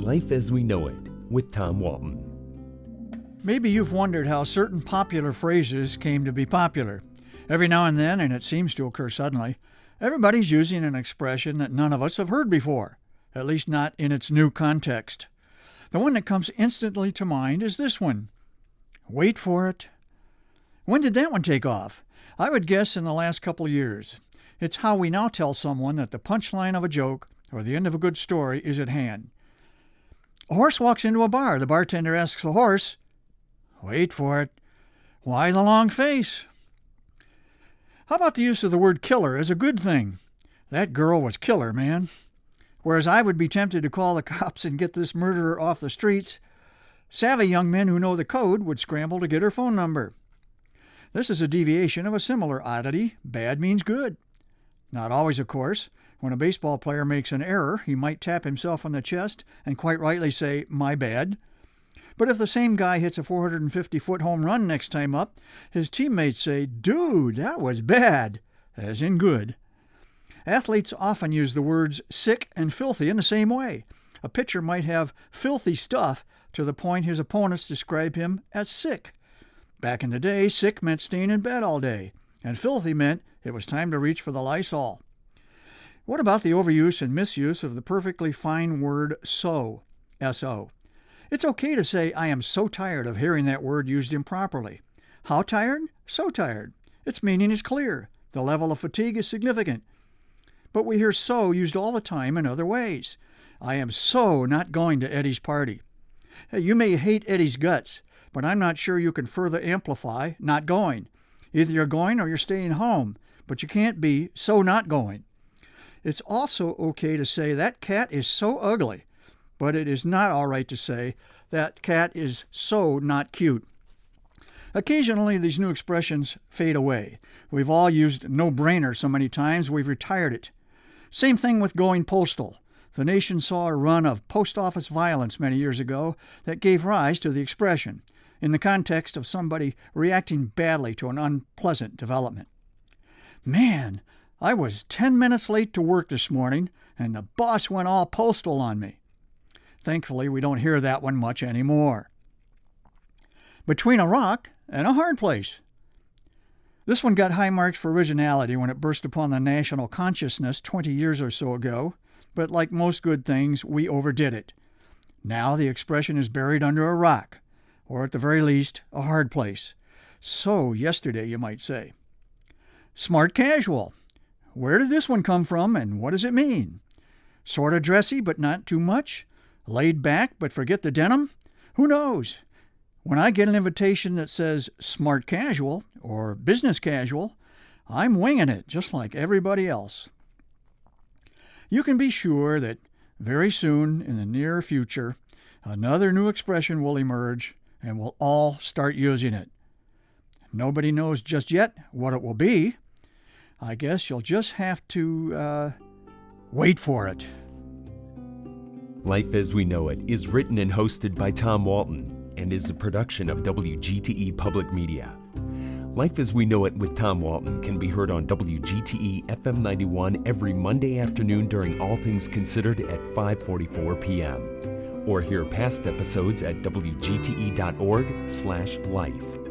Life as We Know It with Tom Walton. Maybe you've wondered how certain popular phrases came to be popular. Every now and then, and it seems to occur suddenly, everybody's using an expression that none of us have heard before, at least not in its new context. The one that comes instantly to mind is this one. Wait for it. When did that one take off? I would guess in the last couple of years. It's how we now tell someone that the punchline of a joke or the end of a good story is at hand. A horse walks into a bar. The bartender asks the horse, "Wait for it. Why the long face?" How about the use of the word killer as a good thing? That girl was killer, man. Whereas I would be tempted to call the cops and get this murderer off the streets, savvy young men who know the code would scramble to get her phone number. This is a deviation of a similar oddity. Bad means good. Not always, of course. When a baseball player makes an error, he might tap himself on the chest and quite rightly say, "My bad." But if the same guy hits a 450-foot home run next time up, his teammates say, "Dude, that was bad," as in good. Athletes often use the words sick and filthy in the same way. A pitcher might have filthy stuff to the point his opponents describe him as sick. Back in the day, sick meant staying in bed all day, and filthy meant it was time to reach for the Lysol. What about the overuse and misuse of the perfectly fine word so, S-O? It's okay to say, "I am so tired of hearing that word used improperly." How tired? So tired. Its meaning is clear. The level of fatigue is significant. But we hear so used all the time in other ways. I am so not going to Eddie's party. Hey, you may hate Eddie's guts, but I'm not sure you can further amplify not going. Either you're going or you're staying home, but you can't be so not going. It's also okay to say that cat is so ugly, but it is not all right to say that cat is so not cute. Occasionally, these new expressions fade away. We've all used no-brainer so many times we've retired it. Same thing with going postal. The nation saw a run of post office violence many years ago that gave rise to the expression, in the context of somebody reacting badly to an unpleasant development. "Man, I was 10 minutes late to work this morning, and the boss went all postal on me." Thankfully, we don't hear that one much anymore. Between a rock and a hard place. This one got high marks for originality when it burst upon the national consciousness 20 years or so ago, but like most good things, we overdid it. Now the expression is buried under a rock, or at the very least, a hard place. So yesterday, you might say. Smart casual. Where did this one come from, and what does it mean? Sort of dressy, but not too much? Laid back, but forget the denim? Who knows? When I get an invitation that says smart casual or business casual, I'm winging it just like everybody else. You can be sure that very soon in the near future, another new expression will emerge and we'll all start using it. Nobody knows just yet what it will be. I guess you'll just have to wait for it. Life as We Know It is written and hosted by Tom Walton and is a production of WGTE Public Media. Life as We Know It with Tom Walton can be heard on WGTE FM 91 every Monday afternoon during All Things Considered at 5:44 p.m. Or hear past episodes at wgte.org/life.